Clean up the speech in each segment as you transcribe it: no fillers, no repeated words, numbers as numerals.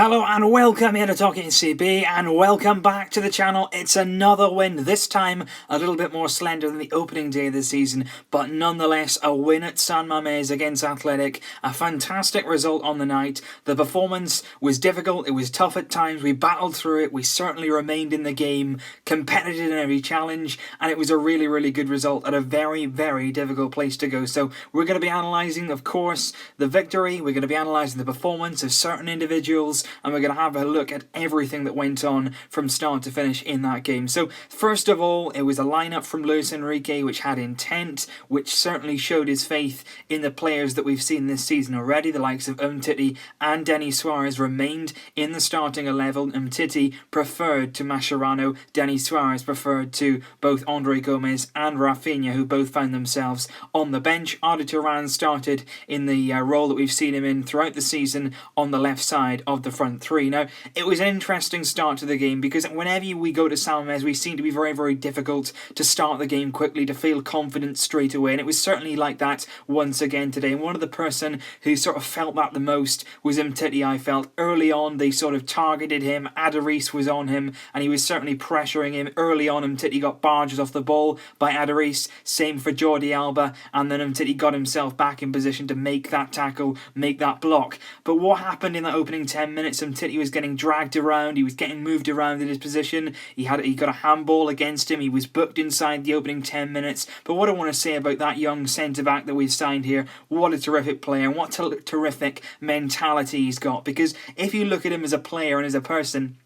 Hello and welcome here to Talking CB, and welcome back to the channel. It's another win, this time a little bit more slender than the opening day of the season, but nonetheless a win at San Mamés against Athletic. A fantastic result on the night. The performance was difficult, it was tough at times, we battled through it, we certainly remained in the game, competitive in every challenge, and it was a really good result at a very difficult place to go. So we're going to be analysing, of course, the victory, we're going to be analysing the performance of certain individuals, and we're going to have a look at everything that went on from start to finish in that game. So first of all, it was a lineup from Luis Enrique which had intent, which certainly showed his faith in the players that we've seen this season already. The likes of Umtiti and Denis Suárez remained in the starting 11. Umtiti preferred to Mascherano, Denis Suárez preferred to both Andre Gomes and Rafinha, who both found themselves on the bench. Arda Turan started in the role that we've seen him in throughout the season on the left side of the front three. Now, it was an interesting start to the game because whenever we go to San Mamés, we seem to be very difficult to start the game quickly, to feel confident straight away, and it was certainly like that once again today. And one of the person who sort of felt that the most was Umtiti. I felt early on they sort of targeted him, Adarice was on him, and he was certainly pressuring him early on. Umtiti got barges off the ball by Adarice, same for Jordi Alba, and then Umtiti got himself back in position to make that tackle, make that block. But what happened in that opening 10 minutes, Umtiti was getting dragged around, he was getting moved around in his position, he got a handball against him, he was booked inside the opening 10 minutes. But what I want to say about that young centre-back that we've signed here, what a terrific player and what terrific mentality he's got, because if you look at him as a player and as a person,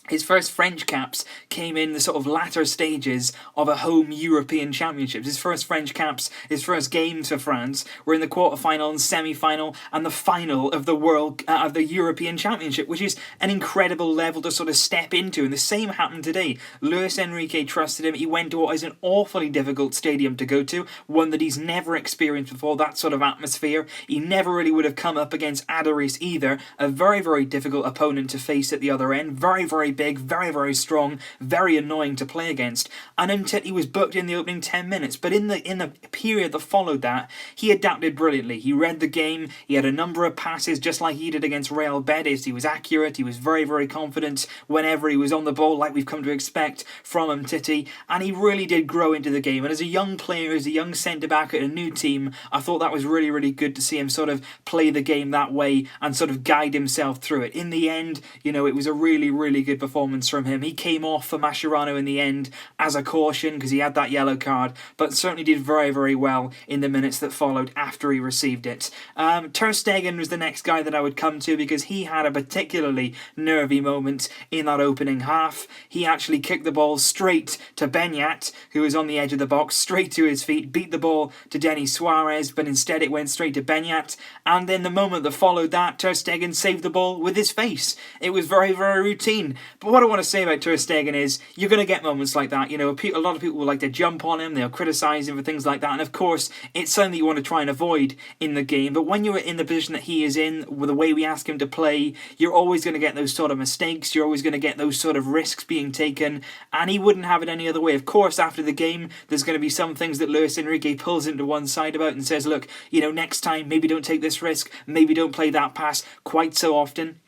his first French caps came in the sort of latter stages of a home European Championships. His first French caps, his first games for France, were in the quarter-final and semi-final and the final of the European Championship, which is an incredible level to sort of step into. And the same happened today. Luis Enrique trusted him. He went to what is an awfully difficult stadium to go to, one that he's never experienced before, that sort of atmosphere. He never really would have come up against Adarice either, a very difficult opponent to face at the other end. Very big, very strong, very annoying to play against. And Umtiti was booked in the opening 10 minutes, but in the period that followed that, he adapted brilliantly. He read the game, he had a number of passes just like he did against Real Betis. He was accurate, he was very confident whenever he was on the ball, like we've come to expect from Umtiti, and he really did grow into the game. And as a young player, as a young centre-back at a new team, I thought that was really good to see him sort of play the game that way and sort of guide himself through it. In the end, you know, it was a really good performance from him. He came off for Mascherano in the end as a caution because he had that yellow card, but certainly did very well in the minutes that followed after he received it. Ter Stegen was the next guy that I would come to because he had a particularly nervy moment in that opening half. He actually kicked the ball straight to Beñat, who was on the edge of the box, straight to his feet, beat the ball to Denis Suárez, but instead it went straight to Beñat, and then the moment that followed that, Ter Stegen saved the ball with his face. It was very routine. But what I want to say about Ter Stegen is you're going to get moments like that. You know, a lot of people will like to jump on him, they'll criticise him for things like that, and of course it's something that you want to try and avoid in the game. But when you're in the position that he is in, with the way we ask him to play, you're always going to get those sort of mistakes, you're always going to get those sort of risks being taken, and he wouldn't have it any other way. Of course, after the game, there's going to be some things that Luis Enrique pulls into one side about and says, look, you know, next time maybe don't take this risk, maybe don't play that pass quite so often.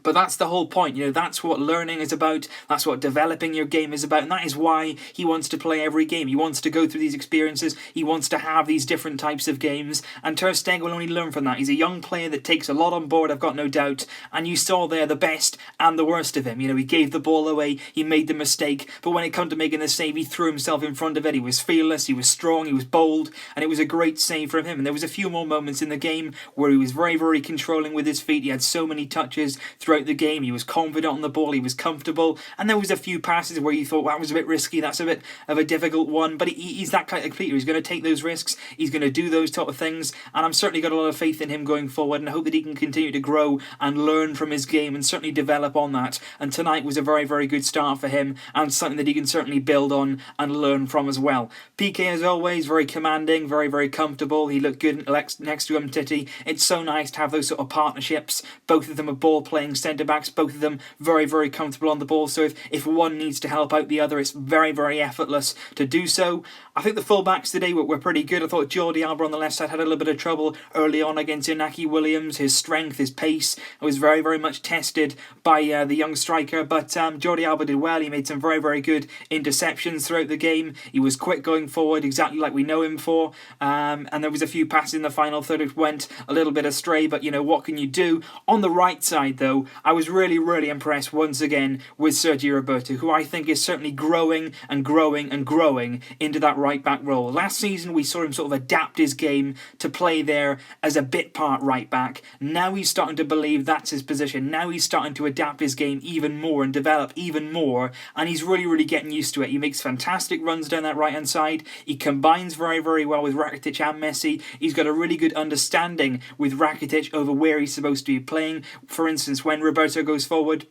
But that's the whole point, you know, that's what learning is about, that's what developing your game is about, and that is why he wants to play every game. He wants to go through these experiences, he wants to have these different types of games, and Ter Stegen will only learn from that. He's a young player that takes a lot on board, I've got no doubt, and you saw there the best and the worst of him. You know, he gave the ball away, he made the mistake, but when it came to making the save, he threw himself in front of it. He was fearless, he was strong, he was bold, and it was a great save from him. And there was a few more moments in the game where he was very controlling with his feet. He had so many touches throughout the game, he was confident on the ball, he was comfortable, and there was a few passes where you thought, well, that was a bit risky, that's a bit of a difficult one, but he's that kind of player. He's going to take those risks, he's going to do those type of things, and I'm certainly got a lot of faith in him going forward, and I hope that he can continue to grow and learn from his game and certainly develop on that. And tonight was a very good start for him, and something that he can certainly build on and learn from as well. PK, as always, very commanding, very comfortable. He looked good next to Umtiti. It's so nice to have those sort of partnerships. Both of them are ball playing centre-backs, both of them very, very comfortable on the ball, so if one needs to help out the other, it's very, very effortless to do so. I think the full-backs today were pretty good. I thought Jordi Alba on the left side had a little bit of trouble early on against Inaki Williams. His strength, his pace was very, very much tested by the young striker, but Jordi Alba did well. He made some very, very good interceptions throughout the game. He was quick going forward, exactly like we know him for, and there was a few passes in the final third which went a little bit astray, but what can you do? On the right side though, I was really, really impressed once again with Sergio Roberto, who I think is certainly growing and growing and growing into that right back role. Last season we saw him sort of adapt his game to play there as a bit part right back. Now he's starting to believe that's his position. Now he's starting to adapt his game even more and develop even more, and he's really, really getting used to it. He makes fantastic runs down that right hand side. He combines very, very well with Rakitić and Messi. He's got a really good understanding with Rakitić over where he's supposed to be playing. For instance, when Roberto goes forward,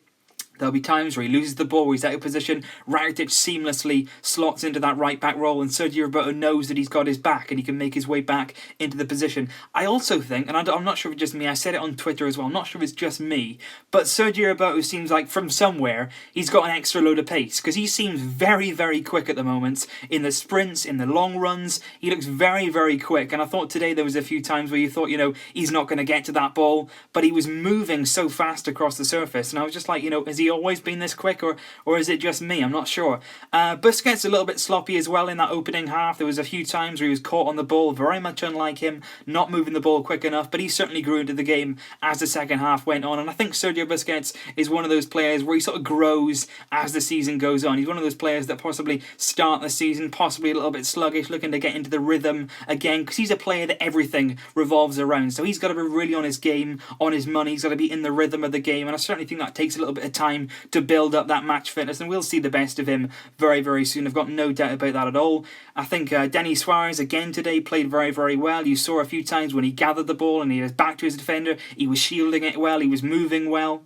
there'll be times where he loses the ball, where he's out of position. Rakitić seamlessly slots into that right back role, and Sergio Roberto knows that he's got his back and he can make his way back into the position. I also think, and I'm not sure if it's just me, I said it on Twitter as well, I'm not sure if it's just me, but Sergio Roberto seems like from somewhere he's got an extra load of pace, because he seems very, very quick at the moment in the sprints, in the long runs. He looks very, very quick, and I thought today there was a few times where you thought, he's not going to get to that ball, but he was moving so fast across the surface, and I was just like, is he always been this quick, or is it just me? I'm not sure. Busquets a little bit sloppy as well in that opening half. There was a few times where he was caught on the ball, very much unlike him, not moving the ball quick enough, but he certainly grew into the game as the second half went on, and I think Sergio Busquets is one of those players where he sort of grows as the season goes on. He's one of those players that possibly start the season possibly a little bit sluggish, looking to get into the rhythm again, because he's a player that everything revolves around, so he's got to be really on his game, on his money. He's got to be in the rhythm of the game, and I certainly think that takes a little bit of time to build up that match fitness, and we'll see the best of him very, very soon. I've got no doubt about that at all. I think Denis Suárez again today played very, very well. You saw a few times when he gathered the ball and he was back to his defender, he was shielding it well, he was moving well.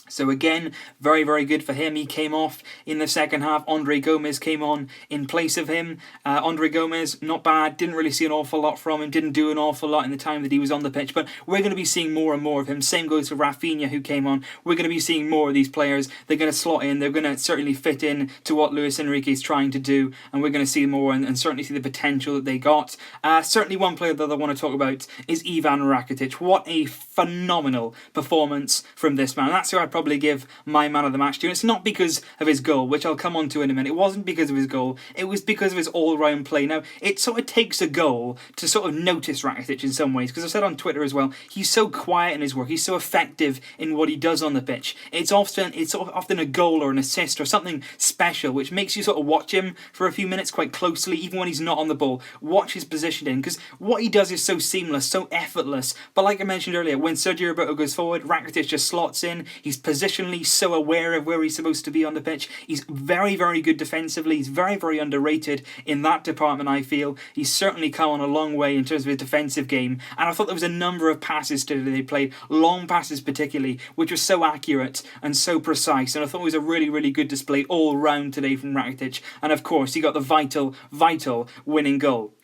So again, very, very good for him. He came off in the second half. Andre Gomes came on in place of him. Andre Gomes, not bad. Didn't really see an awful lot from him. Didn't do an awful lot in the time that he was on the pitch. But we're going to be seeing more and more of him. Same goes for Rafinha, who came on. We're going to be seeing more of these players. They're going to slot in. They're going to certainly fit in to what Luis Enrique is trying to do. And we're going to see more and certainly see the potential that they got. Certainly one player that I want to talk about is Ivan Rakitić. What a phenomenal performance from this man. That's who I probably give my man of the match to. And it's not because of his goal, which I'll come on to in a minute. It wasn't because of his goal. It was because of his all-round play. Now, it sort of takes a goal to sort of notice Rakitić in some ways, because I said on Twitter as well, he's so quiet in his work. He's so effective in what he does on the pitch. It's often a goal or an assist or something special, which makes you sort of watch him for a few minutes quite closely, even when he's not on the ball. Watch his position in, because what he does is so seamless, so effortless. But like I mentioned earlier, when Sergio Roberto goes forward, Rakitić just slots in. He's positionally so aware of where he's supposed to be on the pitch. He's very, very good defensively. He's very, very underrated in that department, I feel. He's certainly come on a long way in terms of his defensive game. And I thought there was a number of passes today they played, long passes particularly, which were so accurate and so precise. And I thought it was a really, really good display all round today from Rakitić. And of course, he got the vital, vital winning goal.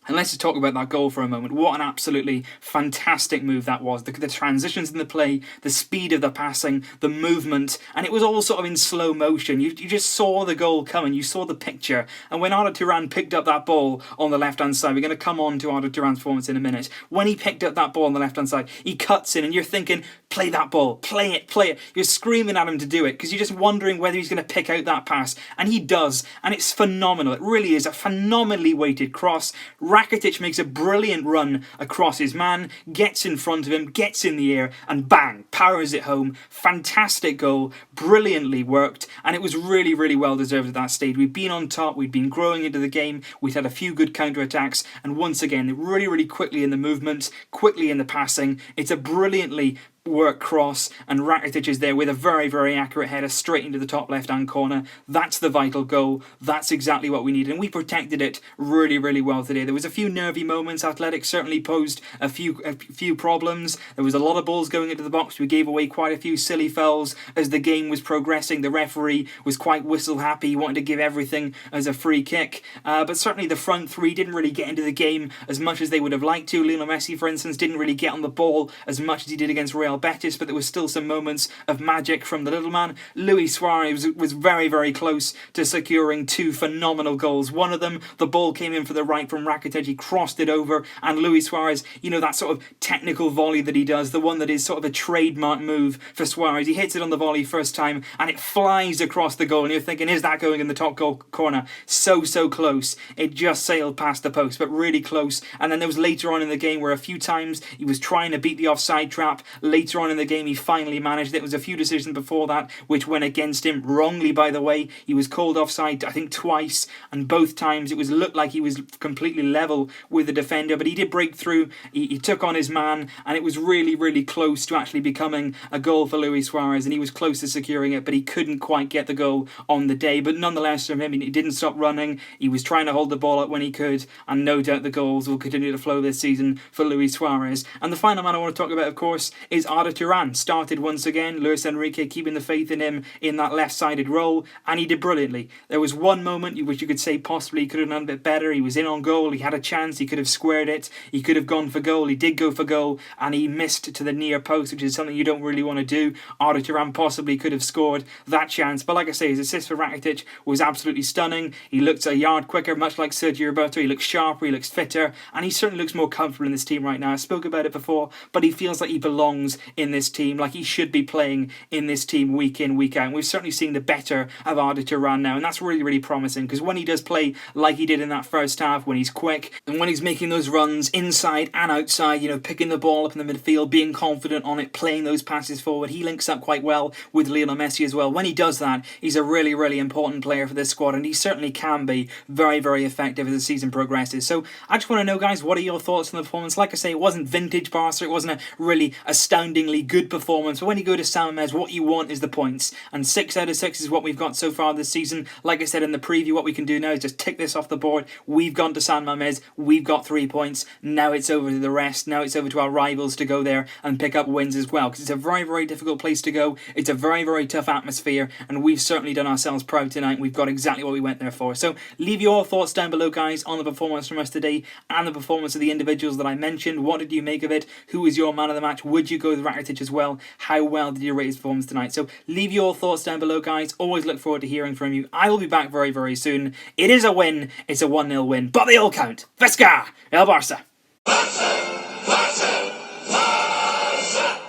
And let's just talk about that goal for a moment. What an absolutely fantastic move that was. The transitions in the play, the speed of the passing, the movement, and it was all sort of in slow motion. You just saw the goal coming, you saw the picture. And when Arda Turan picked up that ball on the left-hand side, we're going to come on to Arda Turan's performance in a minute. When he picked up that ball on the left-hand side, he cuts in and you're thinking, play that ball, play it, play it. You're screaming at him to do it because you're just wondering whether he's going to pick out that pass. And he does, and it's phenomenal. It really is a phenomenally weighted cross. Rakitić makes a brilliant run across his man, gets in front of him, gets in the air, and bang, powers it home. Fantastic goal, brilliantly worked, and it was really, really well deserved at that stage. We'd been on top, we'd been growing into the game, we'd had a few good counter-attacks, and once again, really, really quickly in the movement, quickly in the passing. It's a brilliantly work cross, and Rakitić is there with a very, very accurate header straight into the top left-hand corner. That's the vital goal. That's exactly what we needed, and we protected it really, really well today. There was a few nervy moments. Athletic certainly posed a few problems. There was a lot of balls going into the box. We gave away quite a few silly fouls as the game was progressing. The referee was quite whistle happy. He wanted to give everything as a free kick, but certainly the front three didn't really get into the game as much as they would have liked to. Lionel Messi, for instance, didn't really get on the ball as much as he did against Real Real Betis, but there was still some moments of magic from the little man. Luis Suárez was very, very close to securing 2 phenomenal goals. One of them, the ball came in for the right from Rakitić, he crossed it over, and Luis Suárez, you know, that sort of technical volley that he does, the one that is sort of a trademark move for Suárez. He hits it on the volley first time, and it flies across the goal, and you're thinking, is that going in the top goal corner? So close. It just sailed past the post, but really close. And then there was later on in the game where a few times he was trying to beat the offside trap. Later on in the game, he finally managed it. There was a few decisions before that which went against him, wrongly by the way. He was called offside, I think twice, and both times it looked like he was completely level with the defender, but he did break through. He took on his man, and it was really, really close to actually becoming a goal for Luis Suárez, and he was close to securing it, but he couldn't quite get the goal on the day. But nonetheless, from him, he didn't stop running. He was trying to hold the ball up when he could, and no doubt the goals will continue to flow this season for Luis Suárez. And the final man I want to talk about, of course, is Arda Turan. Started once again, Luis Enrique keeping the faith in him in that left-sided role, and he did brilliantly. There was one moment which you could say possibly he could have done a bit better. He was in on goal, he had a chance, he could have squared it, he could have gone for goal, he did go for goal, and he missed to the near post, which is something you don't really want to do. Arda Turan possibly could have scored that chance, but like I say, his assist for Rakitić was absolutely stunning. He looked a yard quicker, much like Sergio Roberto. He looks sharper, he looks fitter, and he certainly looks more comfortable in this team right now. I spoke about it before, but he feels like he belongs in this team, like he should be playing in this team week in, week out. And we've certainly seen the better of Arda Turan now, and that's really, really promising, because when he does play like he did in that first half, when he's quick, and when he's making those runs inside and outside, you know, picking the ball up in the midfield, being confident on it, playing those passes forward, he links up quite well with Lionel Messi as well. When he does that, he's a really, really important player for this squad, and he certainly can be very, very effective as the season progresses. So I just want to know, guys, what are your thoughts on the performance? Like I say, it wasn't vintage Barca, it wasn't a really astoundingly good performance, but when you go to San Mamés, what you want is the points, and 6 out of 6 is what we've got so far this season. Like I said in the preview, what we can do now is just tick this off the board. We've gone to San Mamés, we've got 3 points, now it's over to the rest, now it's over to our rivals to go there and pick up wins as well, because it's a very, very difficult place to go, it's a very, very tough atmosphere, and we've certainly done ourselves proud tonight. We've got exactly what we went there for. So leave your thoughts down below, guys, on the performance from us today and the performance of the individuals that I mentioned. What did you make of it? Who was your man of the match? Would you go with Rakitić as well? How well did you rate his performance tonight? So leave your thoughts down below, guys. Always look forward to hearing from you. I will be back very, very soon. It is a win. It's a 1-0 win, but they all count. Vesca! El Barça!